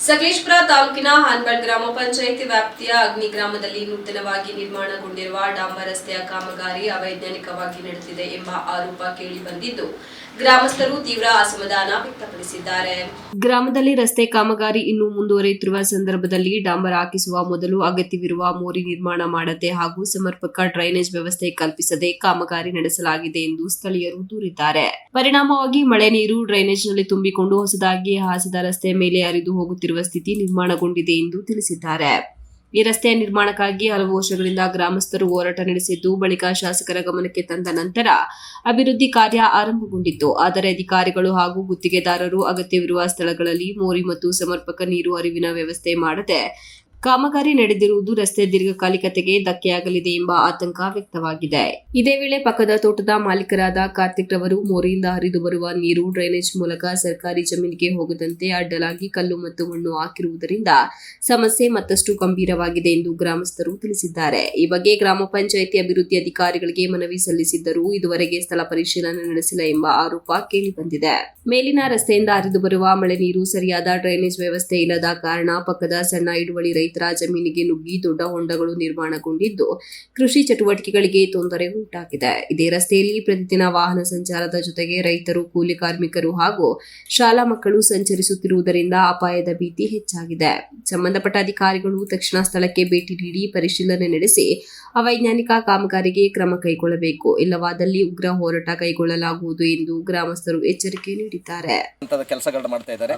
ಸಕಲೇಶಪುರ ತಾಲೂಕಿನ ಹಾನ್ಬಾಳ್ ಗ್ರಾಮ ಪಂಚಾಯಿತಿ ವ್ಯಾಪ್ತಿಯ ಅಗ್ನಿ ಗ್ರಾಮದಲ್ಲಿ ನೂತನವಾಗಿ ನಿರ್ಮಾಣಗೊಂಡಿರುವ ಡಾಂಬರ್ ರಸ್ತೆಯ ಕಾಮಗಾರಿ ಅವೈಜ್ಞಾನಿಕವಾಗಿ ನಡೆದಿದೆ ಎಂಬ ಆರೋಪ ಕೇಳಿಬಂದಿದ್ದು ಗ್ರಾಮಸ್ಥರು ತೀವ್ರ ಅಸಮಾಧಾನ ವ್ಯಕ್ತಪಡಿಸಿದ್ದಾರೆ. ಗ್ರಾಮದಲ್ಲಿ ರಸ್ತೆ ಕಾಮಗಾರಿ ಇನ್ನೂ ಮುಂದುವರಿಯುತ್ತಿರುವ ಸಂದರ್ಭದಲ್ಲಿ ಡಾಂಬರ್ ಹಾಕಿಸುವ ಮೊದಲು ಅಗತ್ಯವಿರುವ ಮೋರಿ ನಿರ್ಮಾಣ ಮಾಡದೆ ಹಾಗೂ ಸಮರ್ಪಕ ಡ್ರೈನೇಜ್ ವ್ಯವಸ್ಥೆ ಕಲ್ಪಿಸದೆ ಕಾಮಗಾರಿ ನಡೆಸಲಾಗಿದೆ ಎಂದು ಸ್ಥಳೀಯರು ದೂರಿದ್ದಾರೆ. ಪರಿಣಾಮವಾಗಿ ಮಳೆ ನೀರು ಡ್ರೈನೇಜ್ನಲ್ಲಿ ತುಂಬಿಕೊಂಡು ಹೊಸದಾಗಿ ಹಾಸಿದ ರಸ್ತೆ ಮೇಲೆ ಹರಿದು ಹೋಗುತ್ತಿರುವ ಸ್ಥಿತಿ ನಿರ್ಮಾಣಗೊಂಡಿದೆ ಎಂದು ತಿಳಿಸಿದ್ದಾರೆ. ಈ ರಸ್ತೆಯ ನಿರ್ಮಾಣಕ್ಕಾಗಿ ಹಲವು ವರ್ಷಗಳಿಂದ ಗ್ರಾಮಸ್ಥರು ಹೋರಾಟ ನಡೆಸಿದ್ದು ಬಳಿಕ ಶಾಸಕರ ಗಮನಕ್ಕೆ ತಂದ ನಂತರ ಅಭಿವೃದ್ಧಿ ಕಾರ್ಯ ಆರಂಭಗೊಂಡಿತ್ತು. ಆದರೆ ಅಧಿಕಾರಿಗಳು ಹಾಗೂ ಗುತ್ತಿಗೆದಾರರು ಅಗತ್ಯವಿರುವ ಸ್ಥಳಗಳಲ್ಲಿ ಮೋರಿ ಮತ್ತು ಸಮರ್ಪಕ ನೀರು ಹರಿವಿನ ವ್ಯವಸ್ಥೆ ಮಾಡದೆ ಕಾಮಗಾರಿ ನಡೆದಿರುವುದು ರಸ್ತೆ ದೀರ್ಘಕಾಲಿಕತೆಗೆ ಧಕ್ಕೆಯಾಗಲಿದೆ ಎಂಬ ಆತಂಕ ವ್ಯಕ್ತವಾಗಿದೆ. ಇದೇ ವೇಳೆ ಪಕ್ಕದ ತೋಟದ ಮಾಲೀಕರಾದ ಕಾರ್ತಿಕ್ ರವರು ಮೋರಿಯಿಂದ ಹರಿದು ಬರುವ ನೀರು ಡ್ರೈನೇಜ್ ಮೂಲಕ ಸರ್ಕಾರಿ ಜಮೀನಿಗೆ ಹೋಗದಂತೆ ಅಡ್ಡಲಾಗಿ ಕಲ್ಲು ಮತ್ತು ಮಣ್ಣು ಹಾಕಿರುವುದರಿಂದ ಸಮಸ್ಯೆ ಮತ್ತಷ್ಟು ಗಂಭೀರವಾಗಿದೆ ಎಂದು ಗ್ರಾಮಸ್ಥರು ತಿಳಿಸಿದ್ದಾರೆ. ಈ ಬಗ್ಗೆ ಗ್ರಾಮ ಪಂಚಾಯಿತಿ ಅಭಿವೃದ್ಧಿ ಅಧಿಕಾರಿಗಳಿಗೆ ಮನವಿ ಸಲ್ಲಿಸಿದ್ದರೂ ಇದುವರೆಗೆ ಸ್ಥಳ ಪರಿಶೀಲನೆ ನಡೆಸಿಲ್ಲ ಎಂಬ ಆರೋಪ ಕೇಳಿಬಂದಿದೆ. ಮೇಲಿನ ರಸ್ತೆಯಿಂದ ಹರಿದು ಬರುವ ಮಳೆ ನೀರು ಸರಿಯಾದ ಡ್ರೈನೇಜ್ ವ್ಯವಸ್ಥೆ ಇಲ್ಲದ ಕಾರಣ ಪಕ್ಕದ ಸಣ್ಣ ಹಿಡುವಳಿ ರೈತರ ಜಮೀನಿಗೆ ನುಗ್ಗಿ ದೊಡ್ಡ ಹೊಂಡಗಳು ನಿರ್ಮಾಣಗೊಂಡಿದ್ದು ಕೃಷಿ ಚಟುವಟಿಕೆಗಳಿಗೆ ತೊಂದರೆ ಉಂಟಾಗಿದೆ. ಇದೇ ರಸ್ತೆಯಲ್ಲಿ ಪ್ರತಿದಿನ ವಾಹನ ಸಂಚಾರದ ಜೊತೆಗೆ ರೈತರು, ಕೂಲಿ ಕಾರ್ಮಿಕರು ಹಾಗೂ ಶಾಲಾ ಮಕ್ಕಳು ಸಂಚರಿಸುತ್ತಿರುವುದರಿಂದ ಅಪಾಯದ ಭೀತಿ ಹೆಚ್ಚಾಗಿದೆ. ಸಂಬಂಧಪಟ್ಟ ಅಧಿಕಾರಿಗಳು ತಕ್ಷಣ ಸ್ಥಳಕ್ಕೆ ಭೇಟಿ ನೀಡಿ ಪರಿಶೀಲನೆ ನಡೆಸಿ ಅವೈಜ್ಞಾನಿಕ ಕಾಮಗಾರಿಗೆ ಕ್ರಮ ಕೈಗೊಳ್ಳಬೇಕು, ಇಲ್ಲವಾದಲ್ಲಿ ಉಗ್ರ ಹೋರಾಟ ಕೈಗೊಳ್ಳಲಾಗುವುದು ಎಂದು ಗ್ರಾಮಸ್ಥರು ಎಚ್ಚರಿಕೆ ನೀಡಿದ್ದಾರೆ. ಕೆಲಸಗಳನ್ನ ಮಾಡ್ತಾ ಇದ್ದಾರೆ.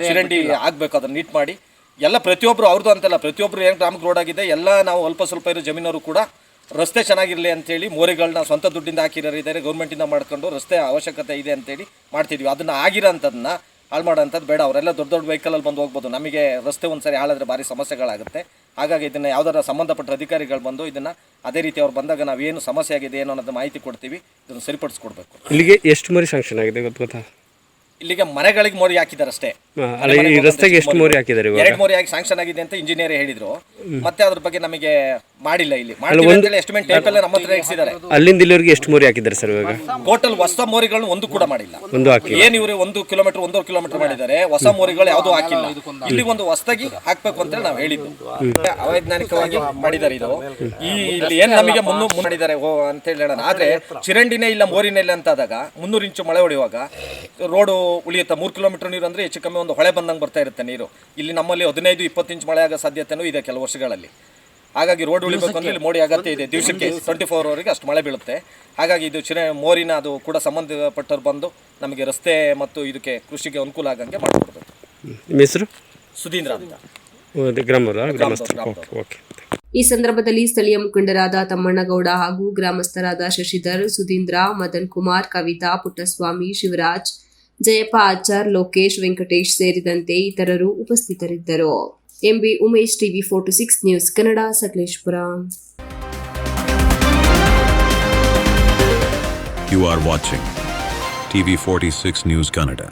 ಚರಂಡಿ ಆಗ್ಬೇಕು, ಅದನ್ನ ನೀಟ್ ಮಾಡಿ ಎಲ್ಲ ಪ್ರತಿಯೊಬ್ಬರು ಅವ್ರದ್ದು ಅಂತಲ್ಲ, ಪ್ರತಿಯೊಬ್ಬರು ಏನು ಗ್ರಾಮಕ್ಕೆ ರೋಡ್ ಆಗಿದೆ ಎಲ್ಲ ನಾವು ಅಲ್ಪ ಸ್ವಲ್ಪ ಇರೋ ಜಮೀನವರು ಕೂಡ ರಸ್ತೆ ಚೆನ್ನಾಗಿರಲಿ ಅಂತೇಳಿ ಮೋರಿಗಳನ್ನ ಸ್ವಂತ ದುಡ್ಡಿಂದ ಹಾಕಿರೋರು ಇದ್ದಾರೆ, ಗೌರ್ಮೆಂಟಿಂದ ಮಾಡ್ಕೊಂಡು ರಸ್ತೆ ಅವಶ್ಯಕತೆ ಇದೆ ಅಂತೇಳಿ ಮಾಡ್ತಿದ್ವಿ. ಅದನ್ನು ಆಗಿರೋಂಥದ್ದನ್ನ ಹಾಳು ಮಾಡೋಂಥದ್ದು ಬೇಡ. ಅವರೆಲ್ಲ ದೊಡ್ಡ ದೊಡ್ಡ ವೆಹಿಕಲಲ್ಲಿ ಬಂದು ಹೋಗ್ಬೋದು. ನಮಗೆ ರಸ್ತೆ ಒಂದು ಸರಿ ಹಾಳಾದರೆ ಭಾರಿ ಸಮಸ್ಯೆಗಳಾಗುತ್ತೆ. ಹಾಗಾಗಿ ಇದನ್ನು ಯಾವ್ದಾರ ಸಂಬಂಧಪಟ್ಟ ಅಧಿಕಾರಿಗಳು ಬಂದು ಇದನ್ನು ಅದೇ ರೀತಿ ಅವ್ರು ಬಂದಾಗ ನಾವೇನು ಸಮಸ್ಯೆ ಆಗಿದೆ ಏನೋ ಅನ್ನೋದು ಮಾಹಿತಿ ಕೊಡ್ತೀವಿ, ಇದನ್ನು ಸರಿಪಡಿಸ್ಕೊಡ್ಬೇಕು. ಇಲ್ಲಿಗೆ ಎಷ್ಟು ಮೋರಿ ಸ್ಯಾಂಕ್ಷನ್ ಆಗಿದೆ ಗೊತ್ತಾ? ಇಲ್ಲಿಗೆ ಮನೆಗಳಿಗೆ ಮೋರಿ ಹಾಕಿದ್ದಾರೆ ಅಷ್ಟೇ. ರಸ್ತೆಗೆ ಎಷ್ಟು ಮೋರಿ ಹಾಕಿದ್ದಾರೆ? 2 ಮೋರಿ ಆಗಿ ಸ್ಯಾಂಕ್ಷನ್ ಆಗಿದೆ ಅಂತ ಇಂಜಿನಿಯರ್ ಹೇಳಿದ್ರು. ಮತ್ತೆ ಅದ್ರ ಬಗ್ಗೆ ನಮಗೆ ಮಾಡಿಲ್ಲ. ಇಲ್ಲಿ ಎಸ್ಟಿಮೇಟ್ ಟೈಪ್ ಎಲ್ಲ ನಮ್ಮ ಹತ್ರ ಇರಿಸಿದ್ದಾರೆ. ಅಲ್ಲಿಂದ ಇಲ್ಲಿವರೆಗೆ ಎಷ್ಟು ಮೋರಿ ಹಾಕಿದ್ದಾರೆ ಸರ್? ಇವಾಗ ಟೋಟಲ್ ಹೊಸ ಮೋರಿಗಳನ್ನು ಒಂದು ಕೂಡ ಮಾಡಿಲ್ಲ. ಏನು ಇವರು 1 ಕಿಲೋಮೀಟರ್ 1.5 ಕಿಲೋಮೀಟರ್ ಮಾಡಿದ್ದಾರೆ, ಹೊಸ ಮೋರಿಗಳು ಯಾವುದೂ ಹಾಕಿಲ್ಲ. ಇಲ್ಲಿ ಒಂದು ಹೊಸದಾಗಿ ಹಾಕ್ಬೇಕು ಅಂತ ನಾವು ಹೇಳಿದ್ದು. ಅವೈಜ್ಞಾನಿಕವಾಗಿ ಮಾಡಿದ್ದಾರೆ. ಇದು ಇಲ್ಲಿ ಏನ್ ನಮಗೆ ಮುನ್ನೂರು ಮಾಡಿದ್ದಾರೆ ಅಂತ ಹೇಳಿ ಹೇಳೋಣ. ಆದ್ರೆ ಚಿರಂಡಿನೇ ಇಲ್ಲ, ಮೋರಿನೇ ಇಲ್ಲ ಅಂತಾದಾಗ 300 ಇಂಚು ಮಳೆ ಹೊಡೆಯುವಾಗ ರೋಡು ಉಳಿಯುತ್ತೆ. 3 ಕಿಲೋಮೀಟರ್ ನೀರು ಅಂದ್ರೆ ಹೆಚ್ಚು ಕಮ್ಮಿ ಒಂದು ಹೊಳೆ ಬಂದಂಗೆ ಬರ್ತಾ ಇರುತ್ತೆ ನೀರು. ಇಲ್ಲಿ ನಮ್ಮಲ್ಲಿ 15-20 ಇಂಚು ಮಳೆ ಆಗೋ ಸಾಧ್ಯತೆನೂ ಇದೆ ಕೆಲವು ವರ್ಷಗಳಲ್ಲಿ. ಹಾಗಾಗಿ ರೋಡ್ ಉಳಿಬೇಕು ಅಂದ್ರೆ ಇಲ್ಲಿ ಮೋಡಿ ಅಗತ್ಯ ಇದೆ. ದಿವಸಕ್ಕೆ 24 ಅವರಿಗೆ ಅಷ್ಟು ಮಳೆ ಬೀಳುತ್ತೆ. ಹಾಗಾಗಿ ಇದು ಮೋರಿನ ಅದು ಕೂಡ ಸಂಬಂಧಪಟ್ಟವ್ರು ಬಂದು ನಮಗೆ ರಸ್ತೆ ಮತ್ತು ಇದಕ್ಕೆ ಕೃಷಿಗೆ ಅನುಕೂಲ ಆಗಂಗೆ ಮಾಡಿಕೊಡ್ಬೇಕು. ನಿಮ್ಮ ಹೆಸರು? ಸುಧೀಂದ್ರ ಅಂತ, ಈ ಸಂದರ್ಭದಲ್ಲಿ ಸ್ಥಳೀಯ ಮುಖಂಡರಾದ ತಮ್ಮಣ್ಣಗೌಡ ಹಾಗೂ ಗ್ರಾಮಸ್ಥರಾದ ಶಶಿಧರ್, ಸುಧೀಂದ್ರ, ಮದನ್ ಕುಮಾರ್, ಕವಿತಾ, ಪುಟ್ಟಸ್ವಾಮಿ, ಶಿವರಾಜ್, ಜಯಪ್ಪ ಆಚಾರ್, ಲೋಕೇಶ್, ವೆಂಕಟೇಶ್ ಸೇರಿದಂತೆ ಇತರರು ಉಪಸ್ಥಿತರಿದ್ದರು. MB Umesh, TV 46 news Kannada, Sakleshpur. You are watching TV 46 News Kannada.